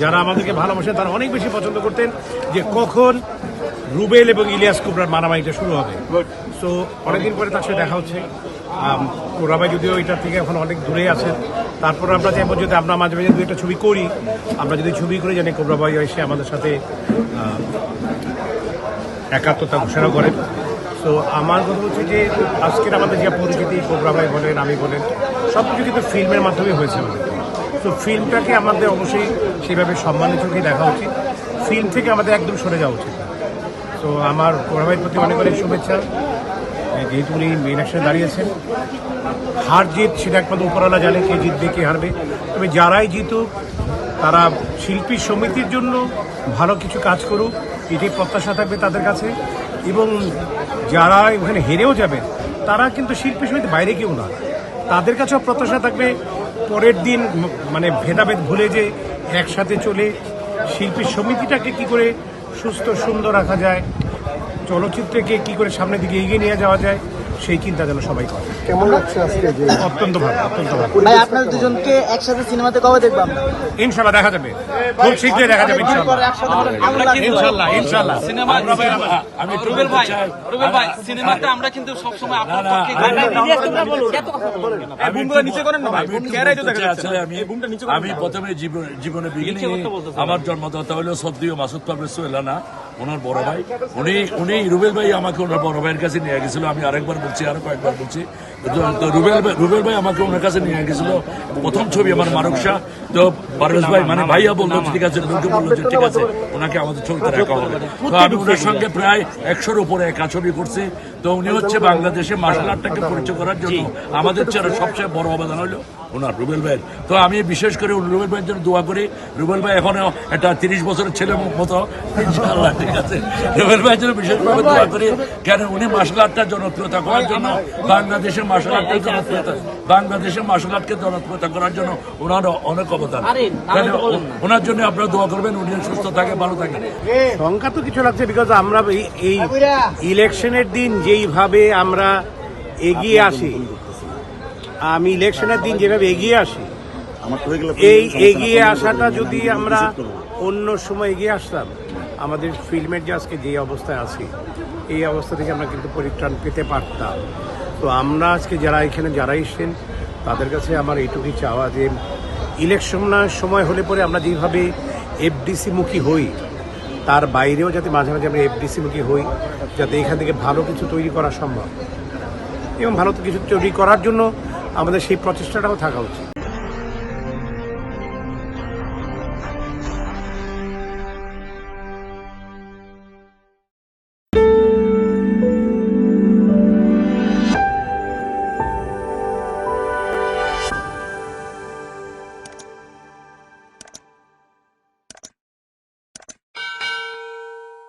যারা আমাদেরকে ভালোবাসেন তারা অনেক বেশি পছন্দ করতেন যে কখন রুবেল এবং ইলিয়াস কুবরার মারামারিটা শুরু হবে। সো অনেকদিন পরে তার সাথে দেখা হচ্ছে। কোবরা ভাই যদিও এটার থেকে এখন অনেক দূরে আছেন, তারপর আমরা চাইবো যদি আমরা মাঝে মাঝে দু একটা ছবি করি, আমরা যদি ছবি করে জানি কোবরা ভাই এসে আমাদের সাথে একাত্মতা ঘোষণা করেন। তো আমার কথা হচ্ছে যে আজকের আমাদের যে পরিচিতি, কোবরা ভাই বলেন, আমি বলেন, সব কিছু কিন্তু ফিল্মের মাধ্যমে হয়েছে আমাদের। তো ফিল্মটাকে আমাদের অবশ্যই সেভাবে সম্মানের চোখে দেখা উচিত, ফিল্ম থেকে আমাদের একদম সরে যাওয়া উচিত। তো আমার কোবরা ভাইয়ের প্রতি অনেক অনেক শুভেচ্ছা, যেহেতু উনি মেন অ্যাকশনে দাঁড়িয়েছেন। হার জিত সেটা একমাত্র উপরওয়ালা জানে, কে জিতবে কে হারবে। তবে যারাই জিতুক তারা শিল্পী সমিতির জন্য ভালো কিছু কাজ করুক, এটি প্রত্যাশা থাকবে তাদের কাছে। এবং যারা ওখানে হেরেও যাবেন তারা কিন্তু শিল্পী সমিতির বাইরে কেউ না, তাদের কাছেও প্রত্যাশা থাকবে পরের দিন মানে ভেদাভেদ ভুলে যে একসাথে চলে শিল্পী সমিতিটাকে কি করে সুস্থ সুন্দর রাখা যায়, চলচ্চিত্রকে কি করে সামনের দিকে এগিয়ে নিয়ে যাওয়া যায়, সেই চিন্তা যেন সবাই করে। কেমন লাগছে আজকে? অত্যন্ত ভালো, অত্যন্ত ভালো। ভাই আপনাদের দুজনকে একসাথে সিনেমাতে কবে দেখলাম? ইনশাল্লাহ দেখা যাবে, খুব শীঘ্রই দেখা যাবে ইনশাল্লাহ। ইনশাল্লাহ আমি রুবেল ভাই সিনেমাতে আমরা কিন্তু সবসময় আপনার পক্ষে আমি প্রথমে জীবনে আমার জন্মদাতা হলো সদ্দীয় মাসুদ পারভেজ সোহেলানা, ওনার বড় ভাই। উনি রুবেল ভাই আমাকে ওনার বড় ভাইয়ের কাছে নিয়ে গেছিল। আমি আরেকবার বলছি, আরো কয়েকবার বলছি। তো রুবেল ভাই আমাকে ওনার কাছে নিয়ে গেছিল প্রথম ছবি আমার মারুক শাহ। তো পারভেজ ভাই মানে ভাইয়া বললো ঠিক আছে, রুবেলকে বললো যে ঠিক আছে ওনাকে আমাদের ছবিতে রাখা হবে। তো আমি ওনার সঙ্গে প্রায় 100-র উপরে একা ছবি করছি। তো উনি হচ্ছে বাংলাদেশে মার্শাল আর্টটাকে পরিচয় করার জন্য আমাদের চেয়ে সবচেয়ে বড় অবদান হলো ওনার রুবেল ভাইয়ের। তো আমি বিশেষ করে রুবেল ভাইয়ের জন্য দোয়া করি। রুবেল ভাই এখনো একটা 30 বছরের ছেলের মতো, ইনশাআল্লাহ ঠিক আছে। রুবেল ভাইয়ের জন্য বিশেষভাবে দোয়া করি, কেন উনি মার্শাল আর্টটা জনপ্রিয়তা করার জন্য, বাংলাদেশের মার্শাল আর্টকে জনপ্রিয়তা করার জন্য ওনার অনেক অবদান। ওনার জন্য আপনারা দোয়া করবেন, উনি সুস্থ থাকে, ভালো থাকে। সংখ্যা তো কিছু লাগছে, বিকজ আমরা এই ইলেকশনের দিন যেইভাবে আমরা এগিয়ে আসি, আমি ইলেকশনের দিন যেভাবে এগিয়ে আসি, এই এগিয়ে আসাটা যদি আমরা অন্য সময় এগিয়ে আসতাম, আমাদের ফিল্মের যে আজকে যে অবস্থায় আছি, এই অবস্থা থেকে আমরা কিন্তু পরিত্রাণ পেতে পারতাম। তো আমরা আজকে যারা এসেছেন তাদের কাছে আমার এইটুকুই চাওয়া যে ইলেকশনের সময় হলে পরে আমরা যেভাবে এফডিসি মুখী হই, তার বাইরেও যাতে মাঝে মাঝে আমরা এফডিসি মুখী হই, যাতে এখান থেকে ভালো কিছু তৈরি করা সম্ভব। এবং ভালো কিছু তৈরি করার জন্য আমাদের সেই প্রচেষ্টাটাও থাকা উচিত।